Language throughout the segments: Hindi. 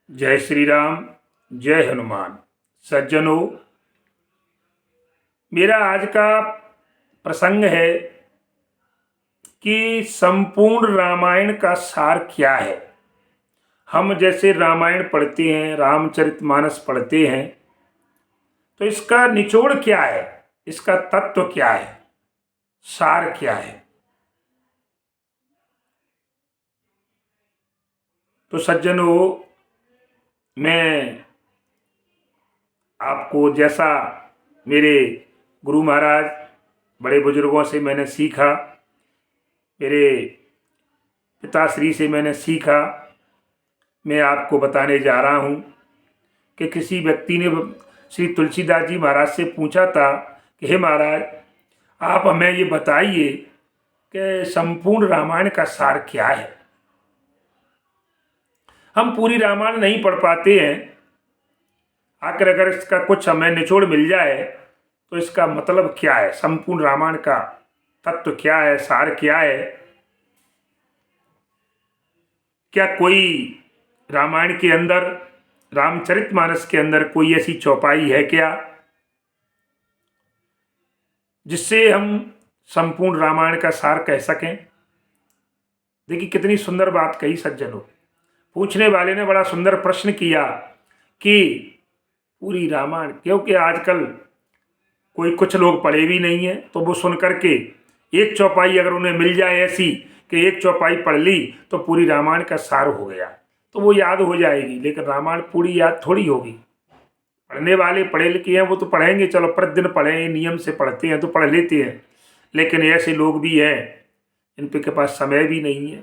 जय श्री राम। जय हनुमान। सज्जनों, मेरा आज का प्रसंग है कि संपूर्ण रामायण का सार क्या है। हम जैसे रामायण पढ़ते हैं, रामचरितमानस पढ़ते हैं, तो इसका निचोड़ क्या है, इसका तत्व क्या है, सार क्या है। तो सज्जनों, मैं आपको जैसा मेरे गुरु महाराज बड़े बुजुर्गों से मैंने सीखा, मेरे पिताश्री से मैंने सीखा, मैं आपको बताने जा रहा हूँ कि किसी व्यक्ति ने श्री तुलसीदास जी महाराज से पूछा था कि हे महाराज, आप हमें ये बताइए कि संपूर्ण रामायण का सार क्या है। हम पूरी रामायण नहीं पढ़ पाते हैं, आखिर अगर इसका कुछ हमें निचोड़ मिल जाए तो इसका मतलब क्या है, संपूर्ण रामायण का तत्व क्या है, सार क्या है। क्या कोई रामायण के अंदर, रामचरितमानस के अंदर कोई ऐसी चौपाई है क्या जिससे हम संपूर्ण रामायण का सार कह सकें। देखिए कितनी सुंदर बात कही सज्जनों। पूछने वाले ने बड़ा सुंदर प्रश्न किया कि पूरी रामायण, क्योंकि आजकल कोई कुछ लोग पढ़े भी नहीं है, तो वो सुन करके एक चौपाई अगर उन्हें मिल जाए ऐसी कि एक चौपाई पढ़ ली तो पूरी रामायण का सार हो गया, तो वो याद हो जाएगी। लेकिन रामायण पूरी याद थोड़ी होगी। पढ़ने वाले पढ़े लिखे हैं, वो तो पढ़ेंगे, चलो प्रतिदिन पढ़ें, नियम से पढ़ते हैं तो पढ़ लेते हैं। लेकिन ऐसे लोग भी हैं इनके के पास समय भी नहीं है,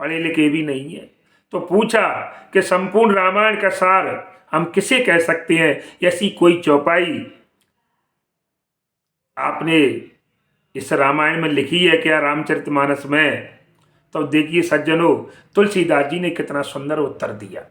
पढ़े लिखे भी नहीं है। तो पूछा कि संपूर्ण रामायण का सार हम किसे कह सकते हैं, ऐसी कोई चौपाई आपने इस रामायण में लिखी है क्या, रामचरितमानस में। तो देखिए सज्जनों, तुलसीदास जी ने कितना सुंदर उत्तर दिया।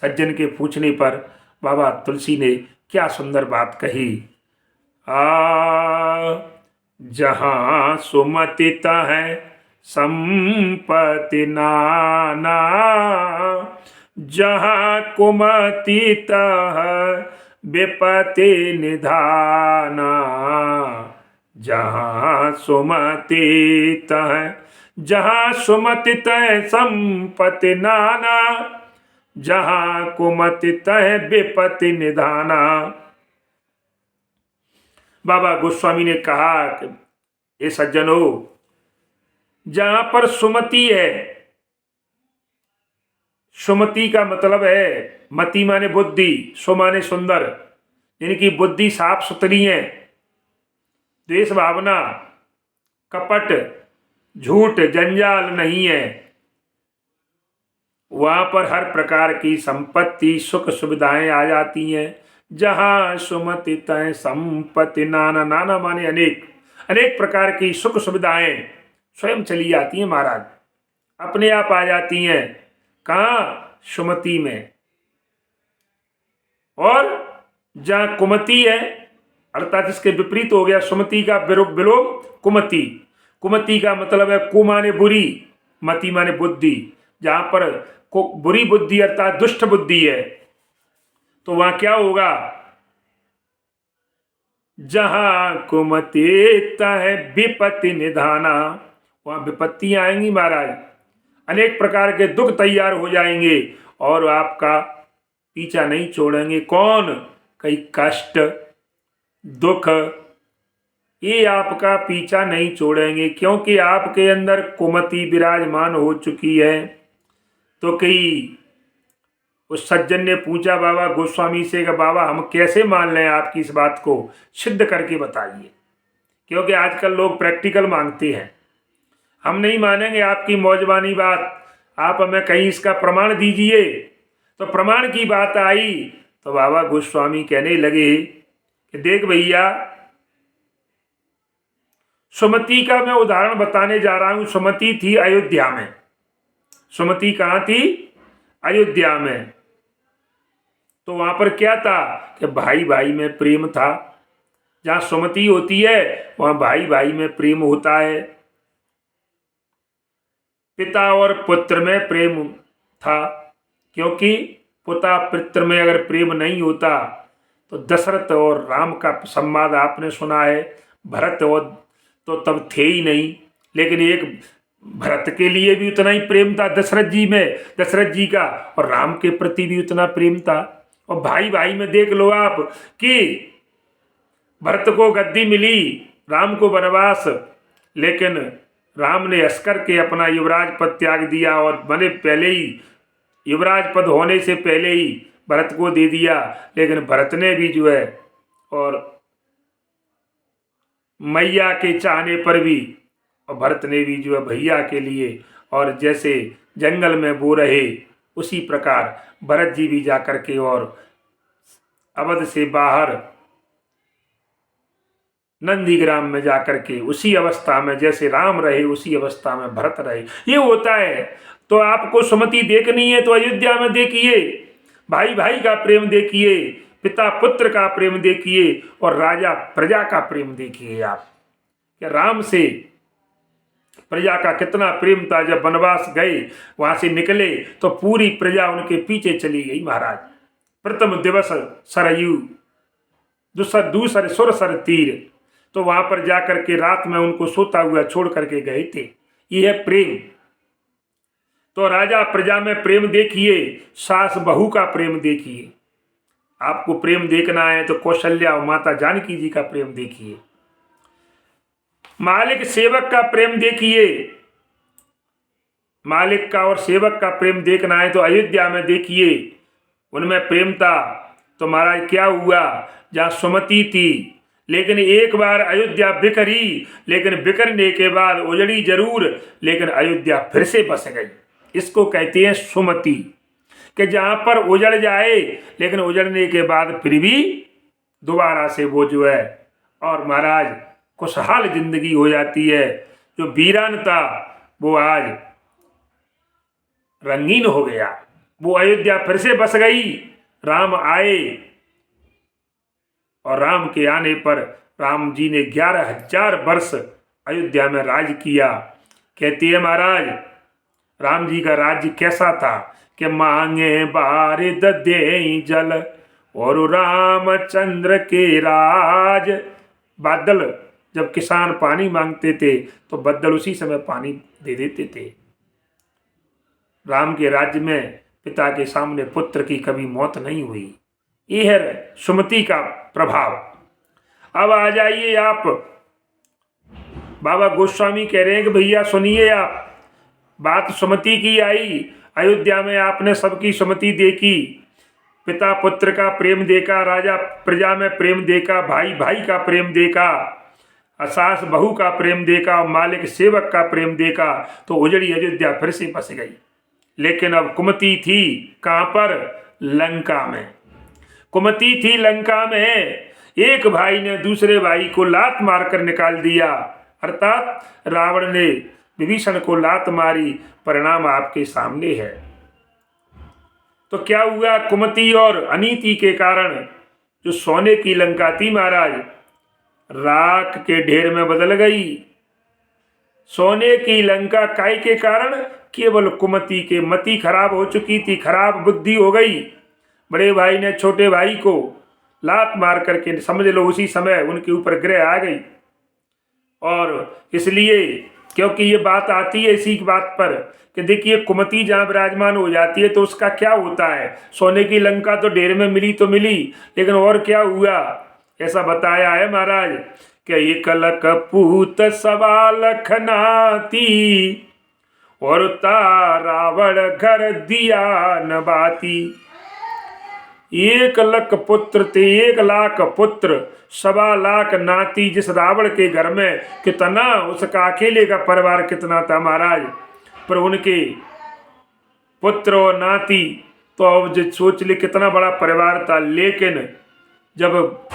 सज्जन के पूछने पर बाबा तुलसी ने क्या सुंदर बात कही। जहाँ सुमति है संपत्ति नाना, जहाँ कुमति विपत्ति निधाना, जहाँ सुमति जहाँ सुमति संपत्ति नाना, जहाँ कुमति विपत्ति निधाना। बाबा गोस्वामी ने कहा कि ये सज्जनों, जहां पर सुमति है, सुमति का मतलब है मति माने बुद्धि, सु माने सुंदर, यानी कि बुद्धि साफ सुथरी है, द्वेष भावना, कपट, झूठ, जंजाल नहीं है। वहां पर हर प्रकार की संपत्ति, सुख सुविधाएं आ जाती हैं। जहां सुमति तय संपत्ति नाना, नाना माने अनेक, अनेक प्रकार की सुख सुविधाएं स्वयं चली जाती हैं महाराज, अपने आप आ जाती हैं। कहाँ? सुमति में। और जहां कुमति है, अर्थात इसके विपरीत हो गया, सुमति का विलोम कुमति। कुमति का मतलब है कु माने बुरी, मति माने बुद्धि। जहां पर बुरी बुद्धि अर्थात दुष्ट बुद्धि है, तो वहां क्या होगा? जहां कुमति है विपत्ति निधाना, वहां विपत्ति आएंगी महाराज, अनेक प्रकार के दुख तैयार हो जाएंगे और आपका पीछा नहीं छोड़ेंगे। कौन? कई कष्ट, दुख, ये आपका पीछा नहीं छोड़ेंगे, क्योंकि आपके अंदर कुमति विराजमान हो चुकी है। तो कई उस सज्जन ने पूछा बाबा गोस्वामी से कि बाबा हम कैसे मान लें आपकी इस बात को, सिद्ध करके बताइए। क्योंकि आजकल लोग प्रैक्टिकल मांगते हैं, हम नहीं मानेंगे आपकी मौजबानी बात, आप हमें कहीं इसका प्रमाण दीजिए। तो प्रमाण की बात आई तो बाबा गोस्वामी कहने लगे कि देख भैया, सुमति का मैं उदाहरण बताने जा रहा हूं। सुमति थी अयोध्या में। सुमति कहाँ थी? अयोध्या में। तो वहां पर क्या था कि भाई भाई में प्रेम था। जहां सुमति होती है वहां भाई भाई में प्रेम होता है, पिता और पुत्र में प्रेम था, क्योंकि पिता पुत्र में अगर प्रेम नहीं होता तो दशरथ और राम का संवाद आपने सुना है, भरत और तो तब थे ही नहीं, लेकिन एक भरत के लिए भी उतना ही प्रेम था दशरथ जी में, दशरथ जी का, और राम के प्रति भी उतना प्रेम था। और भाई भाई में देख लो आप कि भरत को गद्दी मिली, राम को वनवास, लेकिन राम ने हंस करके अपना युवराज पद त्याग दिया और बने पहले ही युवराज पद होने से पहले ही भरत को दे दिया। लेकिन भरत ने भी जो है, और मैया के चाहने पर भी, और भरत ने भी जो है भैया के लिए, और जैसे जंगल में वो रहे उसी प्रकार भरत जी भी जा कर के और अवध से बाहर नंदीग्राम में जाकर के उसी अवस्था में जैसे राम रहे उसी अवस्था में भरत रहे। ये होता है। तो आपको सुमति देखनी है तो अयोध्या में देखिए, भाई भाई का प्रेम देखिए, पिता पुत्र का प्रेम देखिए, और राजा प्रजा का प्रेम देखिए आप, कि राम से प्रजा का कितना प्रेम था। जब वनवास गए वहां से निकले तो पूरी प्रजा उनके पीछे चली गई महाराज। प्रथम दिवस सरयू, दूसरे सुर सर तीर, तो वहां पर जाकर के रात में उनको सोता हुआ छोड़ करके गए थे। यह है प्रेम। तो राजा प्रजा में प्रेम देखिए, सास बहू का प्रेम देखिए। आपको प्रेम देखना है तो कौशल्या और माता जानकी जी का प्रेम देखिए। मालिक सेवक का प्रेम देखिए, मालिक का और सेवक का प्रेम देखना है तो अयोध्या में देखिए, उनमें प्रेम था। तो महाराज क्या हुआ, जहाँ सुमति थी, लेकिन एक बार अयोध्या बिखरी, लेकिन बिखरने के बाद उजड़ी जरूर, लेकिन अयोध्या फिर से बस गई। इसको कहते हैं सुमति, कि जहाँ पर उजड़ जाए लेकिन उजड़ने के बाद फिर भी दोबारा से वो जो है, और महाराज खुशहाल जिंदगी हो जाती है। जो वीरान था वो आज रंगीन हो गया, वो अयोध्या फिर से बस गई। राम आए, और राम के आने पर राम जी ने 11,000 वर्ष अयोध्या में राज किया। कहते हैं महाराज राम जी का राज्य कैसा था, कि मांगे बारिद दे जल और रामचंद्र के राज। बादल, जब किसान पानी मांगते थे तो बादल उसी समय पानी दे देते थे। राम के राज्य में पिता के सामने पुत्र की कभी मौत नहीं हुई। यह है सुमति का प्रभाव। अब आ जाइए आप, बाबा गोस्वामी कह रहे हैं कि भैया सुनिए आप, बात सुमति की आई। अयोध्या में आपने सबकी सुमति देखी, पिता पुत्र का प्रेम देखा, राजा प्रजा में प्रेम देखा, भाई भाई का प्रेम देखा, सास बहू का प्रेम देखा, मालिक सेवक का प्रेम देखा। तो उजड़ी अयोध्या फिर से बस गई। लेकिन अब कुमति थी कहाँ पर, लंका में। कुमति थी लंका में। एक भाई ने दूसरे भाई को लात मारकर निकाल दिया, अर्थात रावण ने विभीषण को लात मारी। परिणाम आपके सामने है। तो क्या हुआ, कुमति और अनीति के कारण जो सोने की लंका थी महाराज, राख के ढेर में बदल गई। सोने की लंका काय के कारण, केवल कुमति के मति खराब हो चुकी थी, खराब बुद्धि हो गई। बड़े भाई ने छोटे भाई को लात मार करके, समझ लो उसी समय उनके ऊपर ग्रह आ गई। और इसलिए क्योंकि ये बात आती है इसी बात पर कि देखिए कुमति जहाँ विराजमान हो जाती है तो उसका क्या होता है। सोने की लंका तो ढेर में मिली तो मिली, लेकिन और क्या हुआ, ऐसा बताया है महाराज कि एक लख पूत सवा लख नाती, और रावण घर दिया न बाती। 1 लाख पुत्र थे, 1 लाख पुत्र, 1.25 लाख नाती। जिस रावण के घर में कितना, उसका अकेले का परिवार कितना था महाराज, पर उनके पुत्र और नाती, तो अब जो सोच ले कितना बड़ा परिवार था। लेकिन जब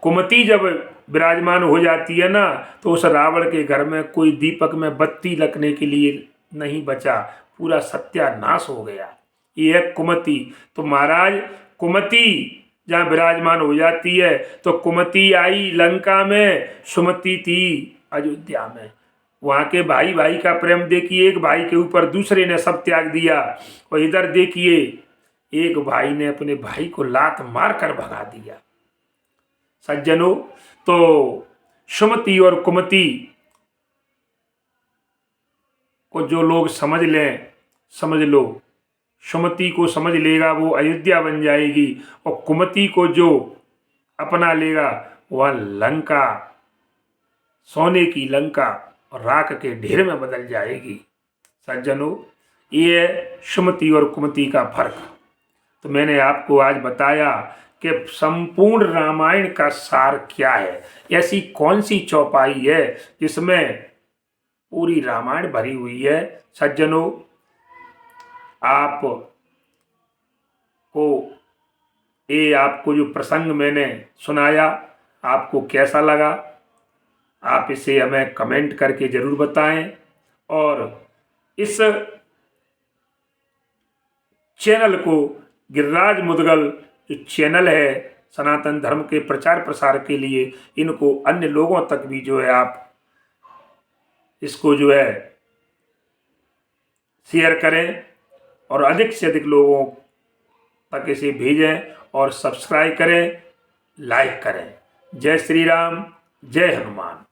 कुमति जब विराजमान हो जाती है ना, तो उस रावण के घर में कोई दीपक में बत्ती लगने के लिए नहीं बचा, पूरा सत्यानाश हो गया। ये है कुमति। तो महाराज कुमति जहाँ विराजमान हो जाती है, तो कुमति आई लंका में, सुमति थी अयोध्या में। वहाँ के भाई भाई का प्रेम देखिए, एक भाई के ऊपर दूसरे ने सब त्याग दिया। और इधर देखिए एक भाई ने अपने भाई को लात मार कर भगा दिया। सज्जनों, तो सुमति और कुमति को जो लोग समझ लें, समझ लो, सुमति को समझ लेगा वो अयोध्या बन जाएगी, और कुमति को जो अपना लेगा वह लंका, सोने की लंका और राख के ढेर में बदल जाएगी। सज्जनों, ये सुमति और कुमति का फर्क तो मैंने आपको आज बताया कि संपूर्ण रामायण का सार क्या है। ऐसी कौन सी चौपाई है जिसमें पूरी रामायण भरी हुई है। सज्जनों, आपको जो प्रसंग मैंने सुनाया आपको कैसा लगा, आप इसे हमें कमेंट करके ज़रूर बताएं। और इस चैनल को, गिरिराज मुदगल जो चैनल है सनातन धर्म के प्रचार प्रसार के लिए, इनको अन्य लोगों तक भी जो है आप इसको जो है शेयर करें और अधिक से अधिक लोगों तक इसे भेजें और सब्सक्राइब करें, लाइक करें। जय श्री राम, जय हनुमान।